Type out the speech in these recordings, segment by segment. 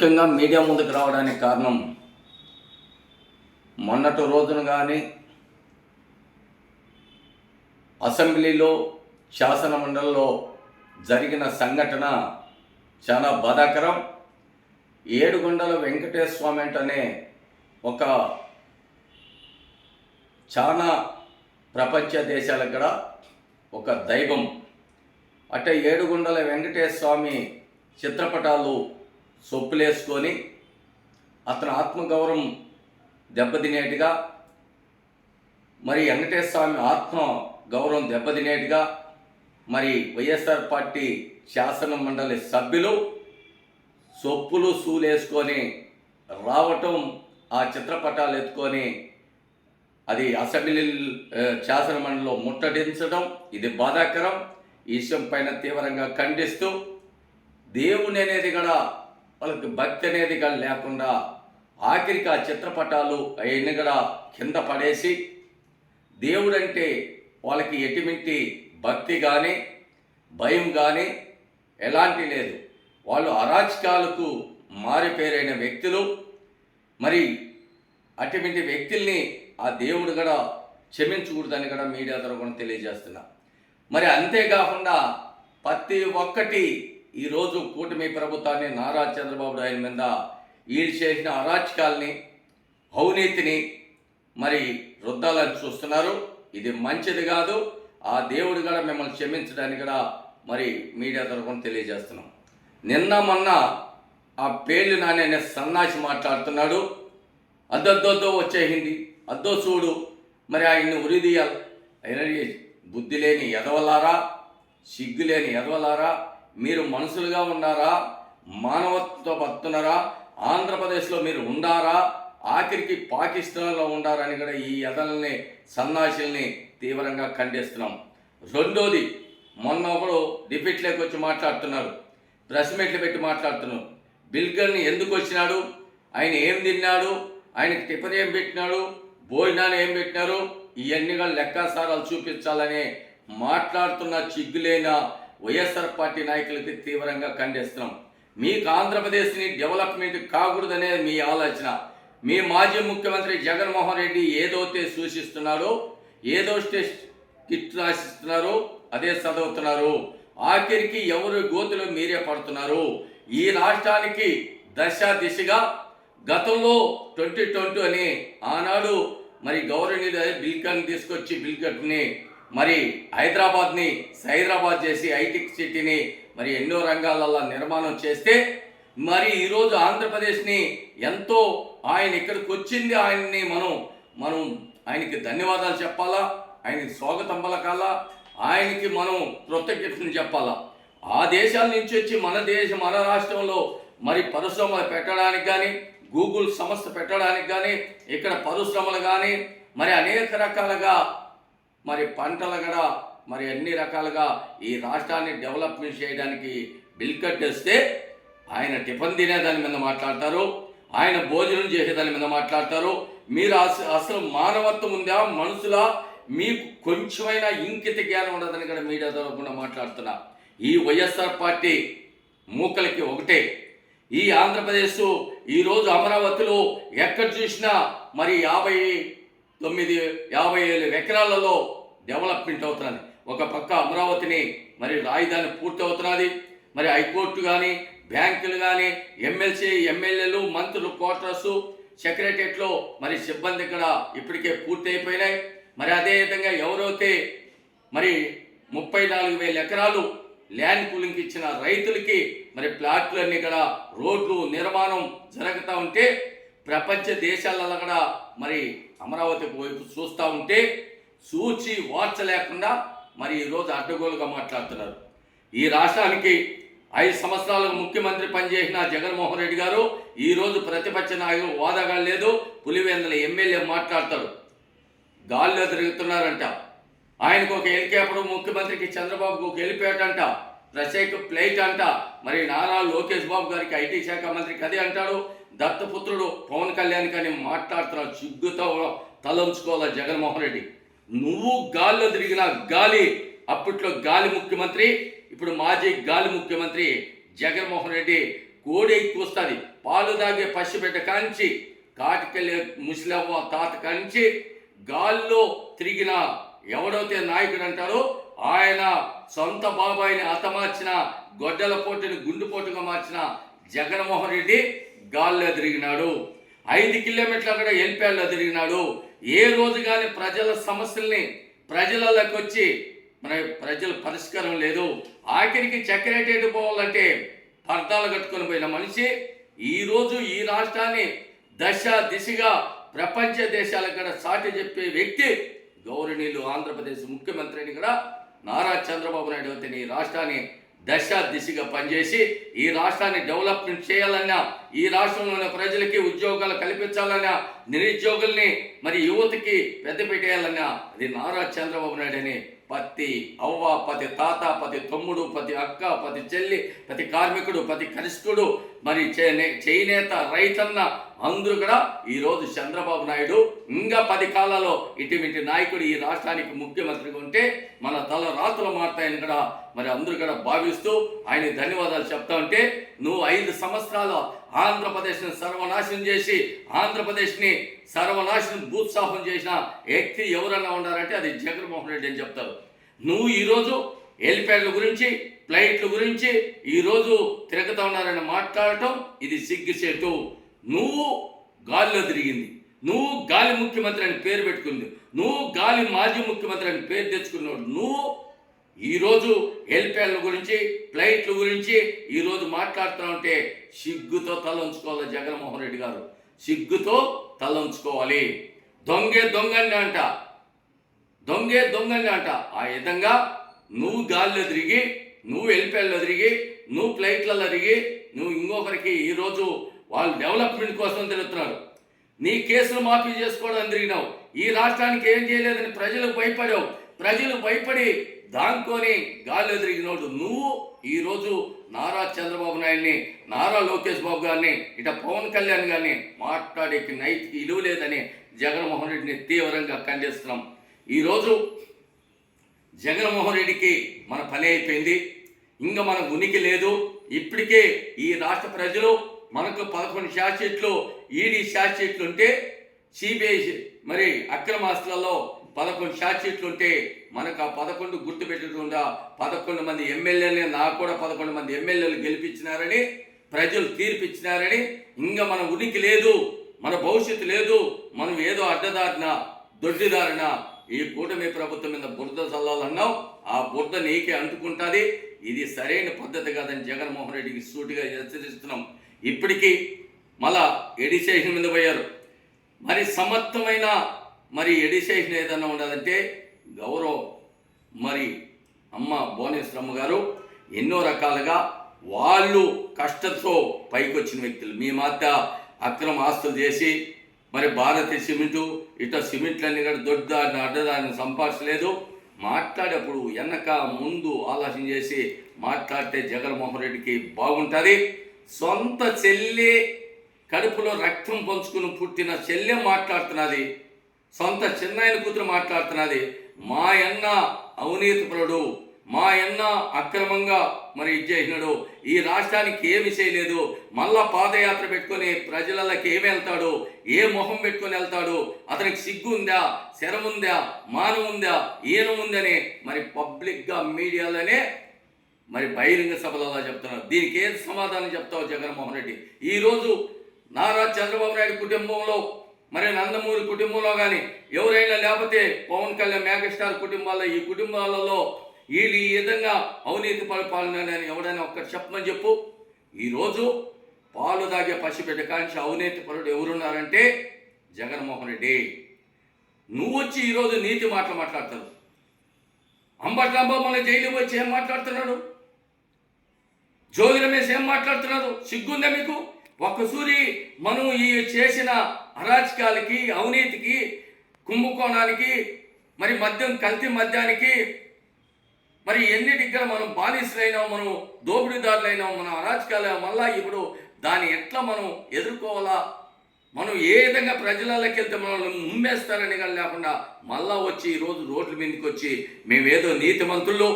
ముఖ్యంగా మీడియా ముందుకు రావడానికి కారణం మొన్నటి రోజున కానీ అసెంబ్లీలో శాసన మండలిలో జరిగిన సంఘటన చాలా బాధాకరం. ఏడుగొండల వెంకటేశ్వర స్వామి అనే ఒక చాలా ప్రపంచ దేశాలకు కూడా ఒక దైవం. అంటే ఏడుగొండల వెంకటేశ్వర స్వామి చిత్రపటాలు సొప్పులేసుకొని అతని ఆత్మగౌరవం దెబ్బతినేట్టుగా, మరి వెంకటేశ్వర స్వామి ఆత్మ గౌరవం దెబ్బతినేట్టుగా మరి వైఎస్ఆర్ పార్టీ శాసన మండలి సభ్యులు సొప్పులు సూలేసుకొని రావటం, ఆ చిత్రపటాలు ఎత్తుకొని అది అసెంబ్లీ శాసన మండలిలో ముట్టడించడం ఇది బాధాకరం. ఈ విషయం పైన తీవ్రంగా ఖండిస్తూ, దేవుని అనేది కూడా వాళ్ళకి భక్తి అనేది కూడా లేకుండా ఆఖరికి ఆ చిత్రపటాలు అవన్నీ కూడా కింద పడేసి, దేవుడంటే వాళ్ళకి ఎటువంటి భక్తి కానీ భయం కానీ ఎలాంటి లేదు. వాళ్ళు అరాచకాలకు మారిపోయిన వ్యక్తులు. మరి అటువంటి వ్యక్తుల్ని ఆ దేవుడు కూడా క్షమించకూడదని కూడా మీడియా ద్వారా కూడా తెలియజేస్తున్నా. మరి అంతేకాకుండా ప్రతి ఒక్కటి ఈరోజు కూటమి ప్రభుత్వాన్ని నారా చంద్రబాబు నాయుడు మీద వీళ్ళు చేసిన అరాచకాల్ని అవినీతిని మరి రుద్దాలని చూస్తున్నారు. ఇది మంచిది కాదు. ఆ దేవుడు కూడా మిమ్మల్ని క్షమించడానికి కూడా మరి మీడియా తరఫున తెలియజేస్తున్నాం. నిన్న మొన్న ఆ పేర్లు నాని అనే సన్నాసి మాట్లాడుతున్నాడు. అద్దొద్దో వచ్చేసింది, అద్దో చూడు, మరి ఆయన్ని ఉరిదీయాలి. అయినా బుద్ధి లేని ఎదవలారా, సిగ్గు లేని ఎదవలారా, మీరు మనుషులుగా ఉన్నారా? మానవత్వంతో బతున్నారా? ఆంధ్రప్రదేశ్లో మీరు ఉండారా? ఆఖరికి పాకిస్తాన్లో ఉండారని కూడా ఈ ఎదల్ని సన్నాసుల్ని తీవ్రంగా ఖండిస్తున్నాం. రెండోది, మొన్న ఒకడు డిబేట్లోకి వచ్చి మాట్లాడుతున్నారు, ప్రెస్ మీట్లు పెట్టి మాట్లాడుతున్నారు. బిల్గర్ని ఎందుకు వచ్చినాడు, ఆయన ఏం తిన్నాడు, ఆయనకి టిఫిన్ ఏం పెట్టినాడు, భోజనాలు ఏం పెట్టినారు, ఇవన్నీ కూడా లెక్కాసారాలు చూపించాలని మాట్లాడుతున్న చిగ్గులైన వైఎస్ఆర్ పార్టీ నాయకులకి తీవ్రంగా ఖండిస్తున్నాం. మీకు ఆంధ్రప్రదేశ్ని డెవలప్మెంట్ కాకూడదనేది మీ ఆలోచన. మీ మాజీ ముఖ్యమంత్రి జగన్మోహన్ రెడ్డి ఏదైతే సూచిస్తున్నాడో, ఏదో కిట్ రాసిస్తున్నారో అదే చదువుతున్నారు. ఆఖరికి ఎవరు గోతులు మీరే పడుతున్నారు. ఈ రాష్ట్రానికి దశ దిశగా గతంలో 2020 అని ఆనాడు మరి గౌరవనీయులు బిల్కట్ని తీసుకొచ్చి బిల్కట్ని మరి హైదరాబాద్ని సైదరాబాద్ చేసి ఐటీ సిటీని మరి ఎన్నో రంగాలలో నిర్మాణం చేస్తే, మరి ఈరోజు ఆంధ్రప్రదేశ్ని ఎంతో ఆయన ఇక్కడికి వచ్చింది, ఆయన్ని మనం ఆయనకి ధన్యవాదాలు చెప్పాలా, ఆయనకి స్వాగతం పలకాలా, ఆయనకి మనం కృతజ్ఞతలు చెప్పాలా. ఆ దేశాల నుంచి వచ్చి మన రాష్ట్రంలో మరి పరిశ్రమలు పెట్టడానికి కానీ, గూగుల్ సంస్థ పెట్టడానికి కానీ, ఇక్కడ పరిశ్రమలు కానీ మరి అనేక రకాలుగా మరి పంటలు కూడా మరి అన్ని రకాలుగా ఈ రాష్ట్రాన్ని డెవలప్మెంట్ చేయడానికి బిల్కట్ వేస్తే ఆయన టిఫిన్ తినేదాని మీద మాట్లాడతారు, ఆయన భోజనం చేసేదాని మీద మాట్లాడతారు. మీరు అసలు మానవత్వం ఉందా, మనుషులా? మీకు కొంచెమైనా ఇంకిత జ్ఞానం ఉండదని కూడా మీడియా ద్వారా కూడా మాట్లాడుతున్నా. ఈ వైఎస్ఆర్ పార్టీ మూకలకి ఒకటే, ఈ ఆంధ్రప్రదేశ్ ఈరోజు అమరావతిలో ఎక్కడ చూసినా మరి 57 ఎకరాలలో డెవలప్మెంట్ అవుతున్నది. ఒక పక్క అమరావతిని మరి రాజధాని పూర్తి అవుతున్నది. మరి హైకోర్టు కానీ, బ్యాంకులు కానీ, ఎమ్మెల్యేలు, మంత్రులు క్వార్టర్స్, సెక్రటరియట్లో మరి సిబ్బంది ఇక్కడ ఇప్పటికే పూర్తి అయిపోయినాయి. మరి అదేవిధంగా ఎవరైతే మరి 34,000 ఎకరాలు ల్యాండ్ కూలింగ్కి ఇచ్చిన రైతులకి మరి ప్లాట్లన్నీ కూడా రోడ్లు నిర్మాణం జరుగుతూ ఉంటే, ప్రపంచ దేశాలలో కూడా మరి అమరావతి వైపు చూస్తూ ఉంటే చూచి వార్చలేకుండా మరి ఈరోజు అడ్డగోలుగా మాట్లాడుతున్నారు. ఈ రాష్ట్రానికి 5 సంవత్సరాలకు ముఖ్యమంత్రి పనిచేసిన జగన్మోహన్ రెడ్డి గారు ఈరోజు ప్రతిపక్ష నాయకులు వాదగా లేదు. పులివెందుల ఎమ్మెల్యే మాట్లాడతారు, గాల్లో తిరుగుతున్నారంట. ఆయనకు ఒక హెలికాప్టర్, ముఖ్యమంత్రికి చంద్రబాబుకు ఒక హెలిప్యాడ్ అంట, ప్రత్యేక ఫ్లైట్ అంట. మరి నారా లోకేష్ బాబు గారికి ఐటీ శాఖ మంత్రికి అదే అంటాడు. దత్తపుత్రుడు పవన్ కళ్యాణ్ కానీ మాట్లాడుతున్నాడు. సిగ్గుతో తలంచుకోవాలి జగన్మోహన్ రెడ్డి. నువ్వు గాల్లో తిరిగిన గాలి, అప్పట్లో గాలి ముఖ్యమంత్రి, ఇప్పుడు మాజీ గాలి ముఖ్యమంత్రి జగన్మోహన్ రెడ్డి కోడి కూస్తుంది. పాలు తాగే పసిబిడ్డ కాంచి కాటికెళ్ళే ముసలవ్వ తాత కాంచి గాల్లో తిరిగిన ఎవడైతే నాయకుడు అంటారో ఆయన సొంత బాబాయిని హతమార్చిన గొడ్డల పోటుని గుండుపోటుగా మార్చిన జగన్మోహన్ రెడ్డి గాల్లో తిరిగినాడు. 5 కిలోమీటర్లు అక్కడ ఎల్పేళ్ళలో తిరిగినాడు. ఏ రోజు కానీ ప్రజల సమస్యల్ని ప్రజలలోకి వచ్చి మన ప్రజల పరిష్కారం లేదు. ఆఖరికి సెక్రటేరియట్ పోవాలంటే పర్దాలు కట్టుకొని పోయిన మనిషి ఈరోజు ఈ రాష్ట్రాన్ని దశ దిశగా ప్రపంచ దేశాలకు కూడా సాటి చెప్పే వ్యక్తి గౌరవనీయులు ఆంధ్రప్రదేశ్ ముఖ్యమంత్రిని కూడా నారా చంద్రబాబు నాయుడు అయితే ఈ రాష్ట్రాన్ని దశ దిశగా పనిచేసి ఈ రాష్ట్రాన్ని డెవలప్మెంట్ చేయాలన్నా, ఈ రాష్ట్రంలోని ప్రజలకి ఉద్యోగాలు కల్పించాలన్నా, నిరుద్యోగుల్ని మరి యువతకి పెద్దపెట్టేయాలన్నా అది నారా చంద్రబాబు నాయుడు అని ప్రతి అవ్వ, ప్రతి తాత, ప్రతి తమ్ముడు, ప్రతి అక్క, ప్రతి చెల్లి, ప్రతి కార్మికుడు, ప్రతి కనిష్ఠుడు, మరి చేనేత, రైతన్న అందరూ కూడా ఈరోజు చంద్రబాబు నాయుడు ఇంకా 10 కాలాల్లో ఇటువంటి నాయకుడు ఈ రాష్ట్రానికి ముఖ్యమంత్రిగా ఉంటే మన తల రాతులు మారుతాయని కూడా మరి అందరూ కూడా భావిస్తూ ఆయన ధన్యవాదాలు చెప్తా ఉంటే, నువ్వు 5 సంవత్సరాలు ఆంధ్రప్రదేశ్ని సర్వనాశనం చేసి ఆంధ్రప్రదేశ్ని సర్వనాశనం భూత్సాహం చేసిన వ్యక్తి ఎవరన్నా ఉన్నారంటే అది జగన్మోహన్ రెడ్డి అని చెప్తారు. నువ్వు ఈరోజు హెలిప్యాడ్ల గురించి, ఫ్లైట్ల గురించి ఈరోజు తిరుగుతూ ఉన్నారని మాట్లాడటం ఇది సిగ్గుచేటు. నువ్వు గాలిలో తిరిగింది, నువ్వు గాలి ముఖ్యమంత్రి అని పేరు పెట్టుకుంది, నువ్వు గాలి మాజీ ముఖ్యమంత్రి అని పేరు తెచ్చుకున్నాడు. నువ్వు ఈరోజు హెలిప్యాడ్ల గురించి, ఫ్లైట్ల గురించి ఈరోజు మాట్లాడుతూ ఉంటే సిగ్గుతో తల ఉంచుకోవాలి. జగన్మోహన్ రెడ్డి గారు సిగ్గుతో తల ఉంచుకోవాలి. దొంగే దొంగని అంట, దొంగే దొంగని అంట. ఆ విధంగా నువ్వు గాలిలో తిరిగి, నువ్వు హెలిప్యాడ్లో తిరిగి, నువ్వు ఫ్లైట్లలో తిరిగి, నువ్వు ఇంకొకరికి ఈరోజు వాళ్ళు డెవలప్మెంట్ కోసం తిరుగుతున్నారు. నీ కేసులు మాఫీ చేసుకోవడానికి తిరిగినావు. ఈ రాష్ట్రానికి ఏం చేయలేదని ప్రజలకు భయపడావు. ప్రజలు భయపడి దాంకొని గాల్లో తిరిగినోడు నువ్వు ఈరోజు నారా చంద్రబాబు నాయుడిని, నారా లోకేష్ బాబు గారిని, ఇట పవన్ కళ్యాణ్ గారిని మాట్లాడే నైతిక విలువ లేదని జగన్మోహన్ రెడ్డిని తీవ్రంగా ఖండిస్తున్నాం. ఈరోజు జగన్మోహన్ రెడ్డికి మన పని అయిపోయింది, ఇంకా మనకు ఉనికి లేదు. ఇప్పటికే ఈ రాష్ట్ర ప్రజలు మనకు 11 ఛార్జ్షీట్లు, ఈడీ ఛార్జ్షీట్లు ఉంటే, సిబిఐ మరి అక్రమాస్తులలో 11 ఛార్జ్షీట్లు ఉంటే మనకు ఆ 11 గుర్తు పెట్టకుండా 11 మంది ఎమ్మెల్యేలని, నాకు కూడా 11 మంది ఎమ్మెల్యేలు గెలిపించినారని ప్రజలు తీర్పిచ్చినారని, ఇంకా మన ఉనికి లేదు, మన భవిష్యత్తు లేదు, మనం ఏదో అడ్డదారిన దొడ్డిదారిన ఈ కూటమి ప్రభుత్వం మీద బురద చల్లాలన్నావు. ఆ బురద నీకే అంటుకుంటుంది. ఇది సరైన పద్ధతి కాదని జగన్మోహన్ రెడ్డికి సూటిగా హెచ్చరిస్తున్నాం. ఇప్పటికీ మళ్ళా ఎడిసేషన్ మీద పోయారు. మరి సమర్థమైన మరి ఎడిసేషన్ ఏదన్నా ఉండదంటే గౌరవ్ మరి అమ్మ భువనేశ్వరమ్మ గారు ఎన్నో రకాలుగా వాళ్ళు కష్టంతో పైకి వచ్చిన వ్యక్తులు. మీ మధ్య అక్రమ ఆస్తులు చేసి మరి భారతీయ సిమెంటు ఇట సిమెంట్లన్నీ కూడా దొడ్దారిని అడ్డదారిని సంపాదించలేదు. మాట్లాడేప్పుడు వెనక ముందు ఆలోచన చేసి మాట్లాడితే జగన్మోహన్ రెడ్డికి బాగుంటుంది. సొంత చెల్లి కడుపులో రక్తం పంచుకుని పుట్టిన చెల్లె మాట్లాడుతున్నది, సొంత చిన్నాయన కూతురు మాట్లాడుతున్నది. మా అన్న అవినీతిపరుడు, మా అన్న అక్రమంగా మరి ఇచ్చేసినాడు, ఈ రాష్ట్రానికి ఏమి చేయలేదు, మళ్ళా పాదయాత్ర పెట్టుకొని ప్రజలకి ఏమి వెళ్తాడు, ఏ మొహం పెట్టుకొని వెళ్తాడు, అతనికి సిగ్గు ఉందా, శరం ఉందా, మానం ఉందా, ఈనం ఉందని మరి పబ్లిక్గా మీడియాలోనే మరి బహిరంగ సభలలో చెప్తున్నారు. దీనికి ఏది సమాధానం చెప్తావు జగన్మోహన్ రెడ్డి? ఈరోజు నారా చంద్రబాబు నాయుడు కుటుంబంలో మరి నందమూరి కుటుంబంలో కానీ ఎవరైనా లేకపోతే పవన్ కళ్యాణ్ మెగాస్టార్ కుటుంబాల్లో ఈ కుటుంబాలలో వీళ్ళు ఈ విధంగా అవినీతి పరిపాలన ఎవరైనా ఒక్కటి చెప్పమని చెప్పు. ఈరోజు పాలు తాగే పసిబిడ్డ కాంచి అవినీతి పరుడు ఎవరున్నారంటే జగన్మోహన్ రెడ్డి. నువ్వు వచ్చి ఈరోజు నీతి మాటలు మాట్లాడతావు. అంబట్రాంబ మన జైలు వచ్చి ఏం మాట్లాడుతున్నాడు, జోగి రమేష్ ఏం మాట్లాడుతున్నాడు? సిగ్గుందా మీకు? ఒక్కసూరి మనం ఈ చేసిన అరాచకాలకి, అవినీతికి, కుంభకోణానికి, మరి మద్యం కల్తీ మద్యానికి మరి ఎన్నిటికి మనం బానిసలైనాం, మనం దోపిడీదారులైనాం, మన అరాచకాలు మళ్ళా ఇప్పుడు దాన్ని ఎట్లా మనం ఎదుర్కోవాలా, మనం ఏ విధంగా ప్రజలకి వెళ్తే మనల్ని ముమ్మేస్తారని కానీ లేకుండా మళ్ళా వచ్చి ఈరోజు రోడ్ల మీదకి వచ్చి మేమేదో నీతిమంతుల్లో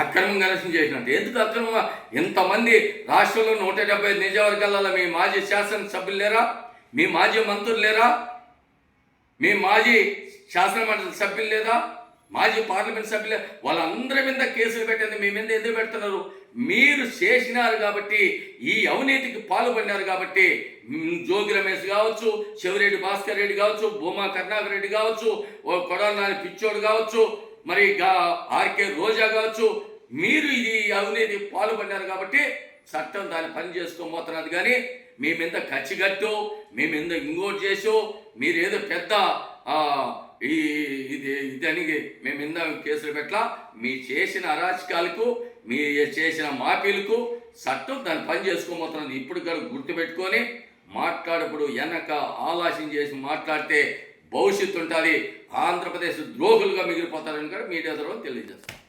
అక్రమంగా అరెస్ట్ చేసినట్టు. ఎందుకు అక్రమంగా ఇంతమంది రాష్ట్రంలో 175 నియోజకవర్గాలలో మీ మాజీ శాసనసభ్యులు లేరా? మీ మాజీ మంత్రులు లేరా? మీ మాజీ శాసనమండలి సభ్యులు లేదా? మాజీ పార్లమెంట్ సభ్యులు వాళ్ళందరి మీద కేసులు పెట్టేది మీ మీద ఎందుకు పెడుతున్నారు? మీరు చేసినారు కాబట్టి, ఈ అవినీతికి పాల్పడినారు కాబట్టి జోగి రమేష్ కావచ్చు, చెవిరెడ్డి భాస్కర్ రెడ్డి కావచ్చు, భూమా కరుణాకర్ రెడ్డి కావచ్చు, కొడాలి పిచ్చోడు కావచ్చు, మరి ఆర్కే రోజా కావచ్చు, మీరు ఇది అవినీతి పాల్పడినారు కాబట్టి చట్టం దాన్ని పని చేసుకోబోతున్నది. కానీ మీ మీద కచ్చిగట్టు, మీ మీద ఇంకోటి చేసు, మీరేదో పెద్ద ఇదని మేము ఇందా కేసులు పెట్టలా. మీ చేసిన అరాచకాలకు, మీ చేసిన మాఫీలకు చట్టం దాన్ని పని చేసుకోబోతున్నది. ఇప్పుడు కూడా గుర్తుపెట్టుకొని మాట్లాడప్పుడు వెనక ఆలోచన చేసి మాట్లాడితే భవిష్యత్తు ఉంటుంది. ఆంధ్రప్రదేశ్ ద్రోహులుగా మిగిలిపోతారని కూడా మీడియా ద్వారా తెలియజేస్తారు.